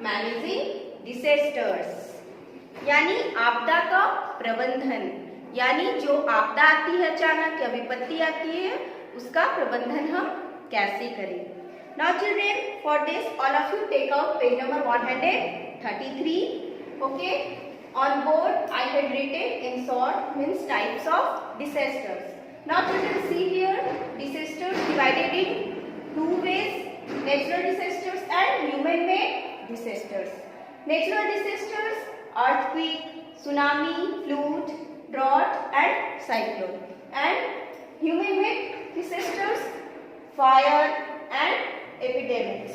Managing डिसेस्टर्स, यानी आपदा का प्रबंधन, यानी जो आपदा आती है अचानक या विपत्ति आती है उसका प्रबंधन हम कैसे करें। Now children, for this all of you take out page number 133. Okay, on board I had written in short means types of disasters. Now children, see here, disasters divided in two ways: natural disasters and human made disasters. Natural disasters: earthquake, tsunami, flood, drought and cyclone. And human made disasters: fire and epidemics.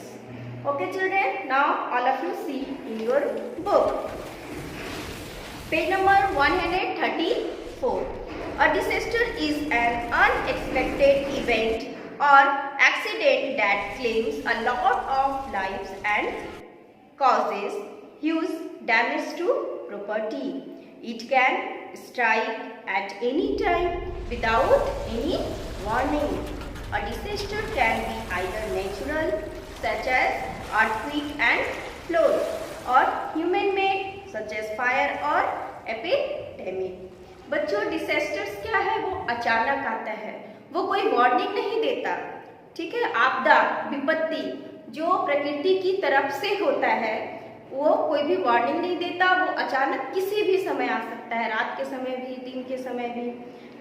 Okay children, now all of you see in your book. Page number 134. A disaster is an unexpected event or accident that claims a lot of lives and causes huge damage to property. It can strike at any time without any warning. A disaster can be either natural, such as earthquake and flood, or human-made, such as fire or epidemic. बच्चों, डिसेस्टर्स क्या है? वो अचानक आता है, वो कोई warning नहीं देता। ठीक है, आपदा, विपत्ति जो प्रकृति की तरफ से होता है वो कोई भी वार्निंग नहीं देता, वो अचानक किसी भी समय आ सकता है, रात के समय भी, दिन के समय भी।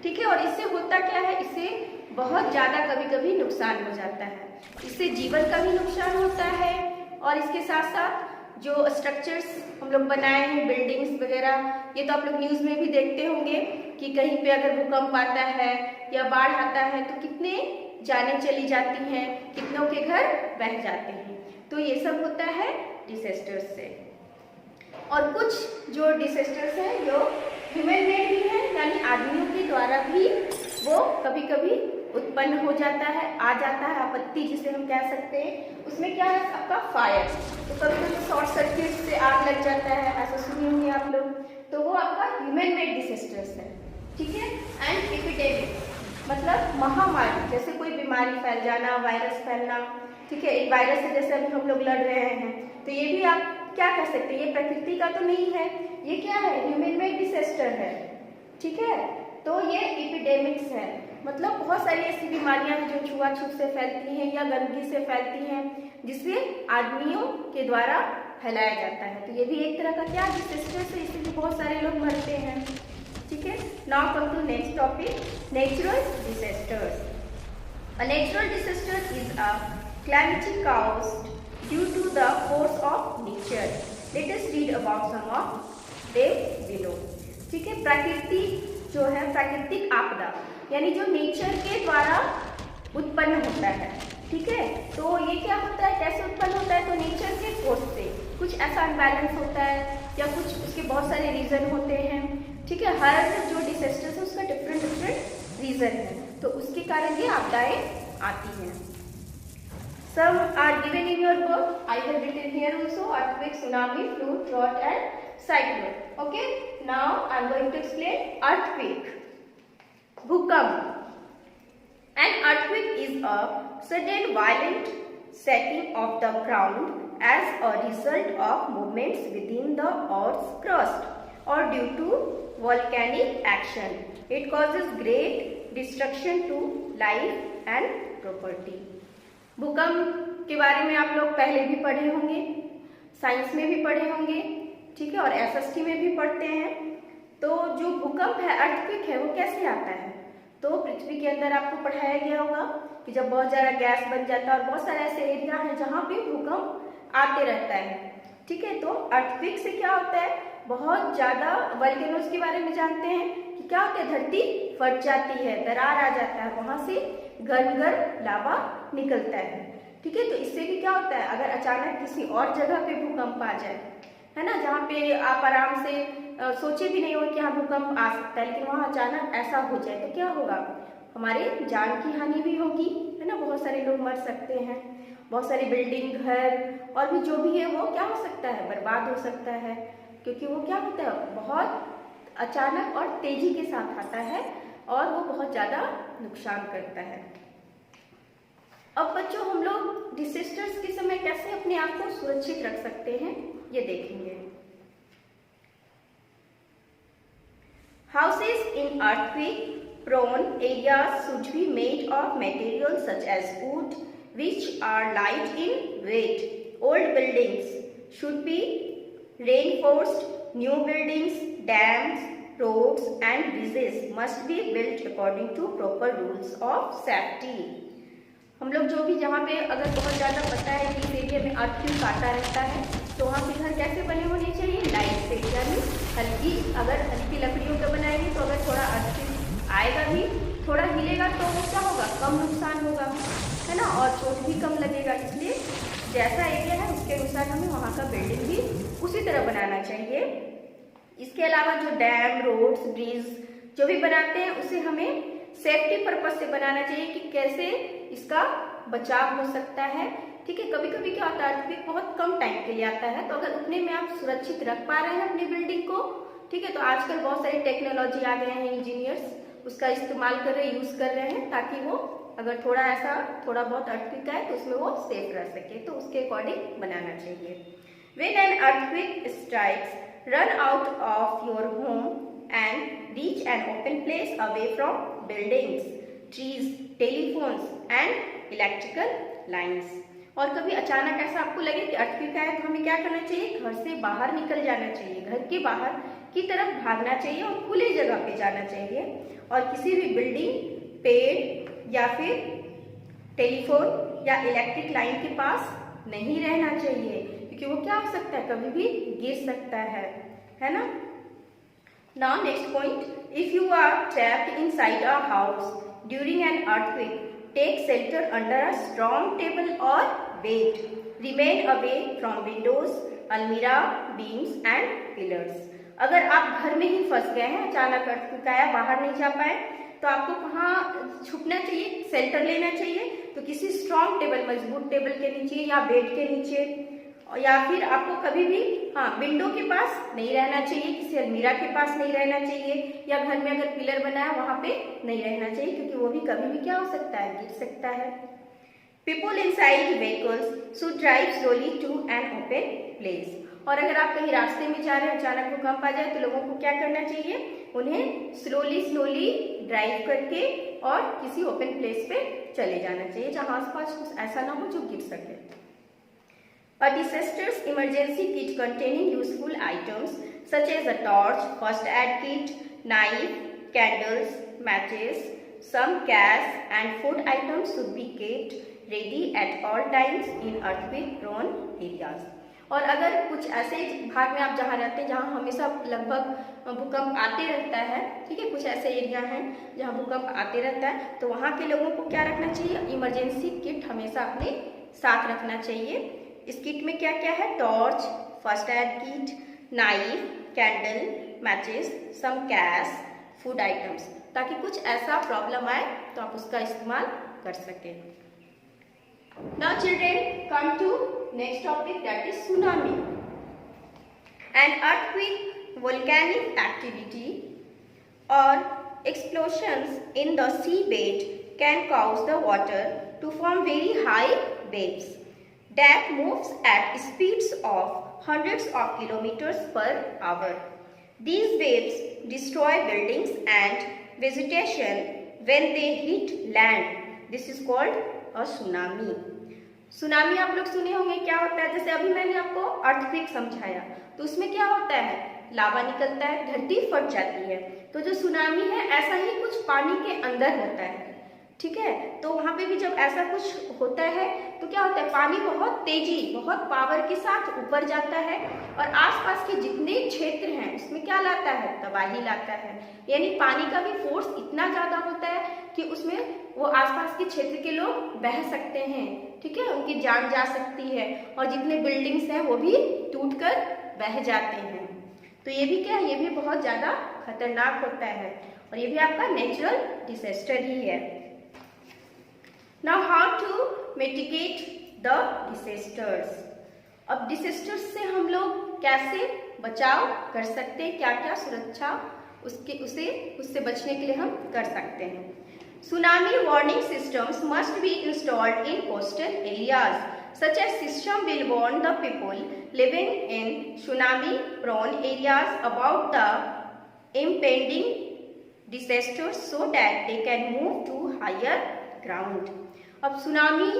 ठीक है, और इससे होता क्या है, इससे बहुत ज़्यादा कभी कभी नुकसान हो जाता है, इससे जीवन का भी नुकसान होता है और इसके साथ साथ जो स्ट्रक्चर्स हम लोग बनाए हैं, बिल्डिंग्स वगैरह, ये तो आप लोग न्यूज़ में भी देखते होंगे कि कहीं पे अगर भूकंप आता है या बाढ़ आता है तो कितने जानें चली जाती हैं, कितनों के घर बह जाते हैं। तो ये सब होता है डिसेस्टर्स से। और कुछ जो डिसेस्टर्स हैं जो ह्यूमन मेड भी है, यानी आदमियों के द्वारा भी वो कभी कभी उत्पन्न हो जाता है, आ जाता है, आपत्ति जिसे हम कह सकते हैं। उसमें क्या है आपका फायर, तो कभी कभी शॉर्ट सर्किट से आग लग जाता है, ऐसा सुने होंगे आप लोग, तो वो आपका ह्यूमन मेड डिसेस्टर्स है। ठीक है, एंड एपिडेमिक मतलब महामारी, जैसे कोई बीमारी फैल जाना, वायरस फैलना। ठीक है, एक वायरस से जैसे अभी हम लोग लड़ रहे हैं, तो ये भी आप क्या कह सकते हैं, ये प्रकृति का तो नहीं है, ये क्या है, ह्यूमन मेड डिसेस्टर है। ठीक है, तो ये एपिडेमिक्स है, मतलब बहुत सारी ऐसी बीमारियां हैं जो छुआछूत से फैलती हैं या गंदगी से फैलती हैं, जिससे आदमियों के द्वारा फैलाया जाता है। तो ये भी एक तरह का क्या डिसेस्टर है, इसलिए बहुत सारे लोग मरते हैं। ठीक है, now come to next topic, natural disasters. A natural disaster is a calamity caused due to the force of nature. Let us read about some of them below. ठीक है, प्रकृति जो है, प्राकृतिक आपदा यानी जो नेचर के द्वारा उत्पन्न होता है। ठीक है, तो ये क्या होता है, कैसे उत्पन्न होता है, तो नेचर के फोर्स से कुछ ऐसा अनबैलेंस होता है या कुछ उसके बहुत सारे रीजन होते हैं। ठीक है, हर जो डिसेस्टर है उसका डिफरेंट डिफरेंट रीजन है, तो उसके कारण ये आपदाएं आती हैं। Some are given in your book. I have written here also: earthquake, tsunami, flood, drought and cyclone. Okay, now I am going to explain earthquake. भूकंप. An earthquake is a sudden violent shaking of the ground as a result of movements within the earth's crust or due to volcanic action. It causes great destruction to life and property. भूकंप के बारे में आप लोग पहले भी पढ़े होंगे, साइंस में भी पढ़े होंगे। ठीक है, और एसएसटी में भी पढ़ते हैं। तो जो भूकंप है, अर्थक्वेक है, वो कैसे आता है, तो पृथ्वी के अंदर आपको पढ़ाया गया होगा कि जब बहुत ज़्यादा गैस बन जाता है और बहुत सारे ऐसे एरिया हैं जहाँ पे भूकंप आते रहता है। ठीक है, तो अर्थक्वेक से क्या होता है, बहुत ज़्यादा वोल्केनोज के बारे में जानते हैं कि क्या होता है, धरती फट जाती है, दरार आ जाता है, वहाँ से गर्म गर्म लावा निकलता है। ठीक है, तो इससे भी क्या होता है, अगर अचानक किसी और जगह पे भूकंप आ जाए, है ना, जहाँ पे आप आराम से सोचे भी नहीं हो कि हाँ भूकंप आ सकता है, लेकिन वहाँ अचानक ऐसा हो जाए तो क्या होगा, हमारे जान की हानि भी होगी, है ना, बहुत सारे लोग मर सकते हैं, बहुत सारी बिल्डिंग, घर और भी जो भी है वो क्या हो सकता है, बर्बाद हो सकता है, क्योंकि वो क्या होता है, बहुत अचानक और तेजी के साथ आता है और वो बहुत ज़्यादा नुकसान करता है। अब बच्चों हम लोग डिसेस्टर्स के समय कैसे अपने आप को सुरक्षित रख सकते हैं ये देखेंगे। Houses in earthquake prone areas should be made of materials such as wood which are light in weight. Old buildings should be reinforced. New buildings, dams, roads and bridges must be built according to proper rules of safety. हम लोग जो भी जहाँ पे अगर बहुत ज़्यादा पता है कि इस एरिया में अर्थक्वेक आता रहता है तो वहाँ के घर कैसे बने होने चाहिए, लाइट से, यानी हल्की, अगर हल्की लकड़ियों का बनाएंगे तो अगर थोड़ा अर्थक्वेक आएगा भी, थोड़ा हिलेगा तो वो क्या होगा, कम नुकसान होगा, है ना, और चोट भी कम लगेगा। इसलिए जैसा एरिया है उसके अनुसार हमें वहाँ का बिल्डिंग भी उसी तरह बनाना चाहिए। इसके अलावा जो डैम, रोड्स, ब्रिज जो भी बनाते हैं उसे हमें सेफ्टी पर्पज से बनाना चाहिए कि कैसे इसका बचाव हो सकता है। ठीक है, कभी कभी क्या होता है अर्थक्वेक बहुत कम टाइम के लिए आता है, तो अगर उतने में आप सुरक्षित रख पा रहे हैं अपनी बिल्डिंग को, ठीक है, तो आजकल बहुत सारी टेक्नोलॉजी आ गए हैं, इंजीनियर्स उसका इस्तेमाल कर रहे, यूज कर रहे हैं, ताकि वो अगर थोड़ा बहुत अर्थक्वेक आए तो उसमें वो सेफ रह सके, तो उसके अकॉर्डिंग बनाना चाहिए। When an earthquake strikes, run out of your home and reach an open place away from buildings, trees, telephones and electrical lines. और कभी अचानक ऐसा आपको लगे कि अर्थक्वेक आया तो हमें क्या करना चाहिए, घर से बाहर निकल जाना चाहिए, घर के बाहर की तरफ भागना चाहिए और खुली जगह पे जाना चाहिए, और किसी भी बिल्डिंग, पेड़ या फिर टेलीफोन या इलेक्ट्रिक लाइन के पास नहीं रहना चाहिए, क्योंकि वो क्या हो सकता है, कभी भी गिर सकता है ना। Now next point, if you are trapped inside a house during an earthquake, take shelter under a strong table और bed, remain away from windows, अलमीरा, बीम्स एंड पिलर्स। अगर आप घर में ही फंस गए हैं, अचानक अर्थक्वेक आया, बाहर नहीं जा पाए, तो आपको कहाँ छुपना चाहिए, शेल्टर लेना चाहिए, तो किसी स्ट्रॉन्ग टेबल, मजबूत टेबल के नीचे या बेड के नीचे, या फिर आपको कभी भी विंडो के पास नहीं रहना चाहिए, किसी अलमीरा के पास नहीं रहना चाहिए, या घर में अगर पिलर बना है वहां पे नहीं रहना चाहिए, क्योंकि वो भी कभी भी क्या हो सकता है, गिर सकता है। People inside vehicles should drive slowly to an open place. और अगर आप कहीं रास्ते में जा रहे हैं, अचानक भूकंप आ जाए, तो लोगों को क्या करना चाहिए, उन्हें स्लोली ड्राइव करके और किसी ओपन प्लेस पे चले जाना चाहिए जहां आसपास कुछ ऐसा ना हो जो गिर सके। A disaster's emergency kit containing useful items such as a torch, first aid kit, knife, candles, matches, some cash and food items should be kept ready at all times in earthquake-prone areas. और अगर कुछ ऐसे भाग में आप जहाँ रहते हैं जहाँ हमेशा लगभग भूकंप आते रहता है, ठीक है, कुछ ऐसे एरिया हैं जहाँ भूकंप आते रहता है, तो वहाँ के लोगों को क्या रखना चाहिए, इमरजेंसी किट हमेशा अपने साथ रखना चाहिए। इस किट में क्या क्या है, torch, first aid kit, knife, candle, matches, some cash, food items, ताकि कुछ ऐसा प्रॉब्लम आए तो आप उसका इस्तेमाल कर सकें। Now children, come to next topic, that is tsunami. An earthquake, volcanic activity or explosions in the seabed can cause the water to form very high waves that moves at speeds of hundreds of kilometers per hour. These waves destroy buildings and vegetation when they hit land. This is called a tsunami. Tsunami आप लोग सुने होंगे, क्या होता है, जैसे अभी मैंने आपको अर्थक्वेक समझाया, तो उसमें क्या होता है, लावा निकलता है, धरती फट जाती है, तो जो सुनामी है ऐसा ही कुछ पानी के अंदर होता है, ठीक है। तो वहां पे भी जब ऐसा कुछ होता है तो क्या होता है, पानी बहुत तेजी, बहुत पावर के साथ ऊपर जाता है और आसपास के जितने क्षेत्र हैं उसमें क्या लाता है, तबाही लाता है। यानी पानी का भी फोर्स इतना ज्यादा होता है कि उसमें वो आसपास के क्षेत्र के लोग बह सकते हैं, ठीक है, उनकी जान जा सकती है और जितने बिल्डिंग्स हैं वो भी टूटकर बह जाते हैं। तो ये भी क्या है, ये भी बहुत ज्यादा खतरनाक होता है और ये भी आपका नेचुरल डिजास्टर ही है। Now how to mitigate the disasters? अब डिसेस्टर्स से हम लोग कैसे बचाव कर सकते हैं, क्या क्या सुरक्षा उससे बचने के लिए हम कर सकते हैं। Tsunami warning systems must be installed in coastal areas. Such a system will warn the people living in tsunami-prone areas about the impending disasters so that they can move to higher ground. अब tsunami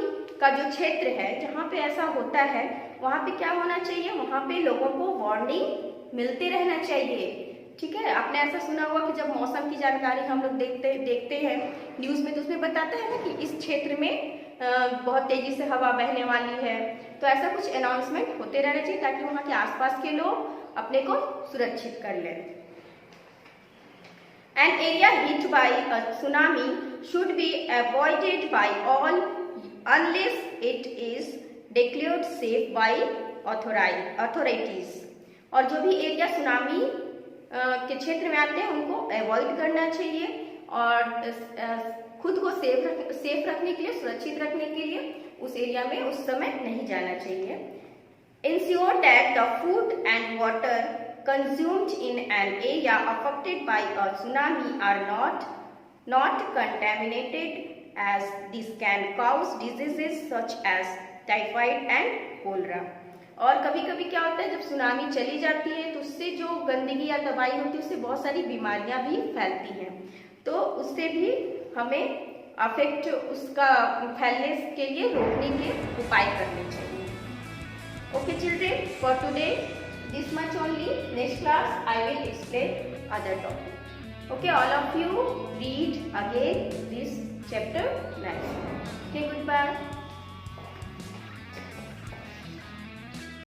का जो क्षेत्र है जहाँ पे ऐसा होता है वहाँ पे क्या होना चाहिए, वहाँ पे लोगों को वार्निंग मिलते रहना चाहिए। ठीक है, आपने ऐसा सुना होगा कि जब मौसम की जानकारी हम लोग देखते हैं न्यूज़ में, तो उसमें बताता है ना कि इस क्षेत्र में बहुत तेजी से हवा बहने वाली है। तो ऐसा कुछ अनाउंसमेंट होते रहना चाहिए ताकि वहाँ के आसपास के लोग अपने को सुरक्षित कर लें। An area hit by a tsunami should be avoided by all unless it is declared safe by authorities. और जो भी एरिया सुनामी के क्षेत्र में आते हैं उनको अवॉइड करना चाहिए और खुद को सेफ रखने के लिए, सुरक्षित रखने के लिए उस एरिया में उस समय नहीं जाना चाहिए। Ensure that the food and water consumed in an area affected by a tsunami are not contaminated, as this can cause diseases such as typhoid and cholera. और कभी कभी क्या होता है, जब सुनामी चली जाती है तो उससे जो गंदगी या तबाही होती है उससे बहुत सारी बीमारियां भी फैलती हैं, तो उससे भी हमें अफेक्ट उसका फैलने के लिए रोकने के उपाय करने चाहिए। Okay children, for today this much only. Next class I will explain other topic. Okay, all of you read again this chapter 9. Okay, goodbye.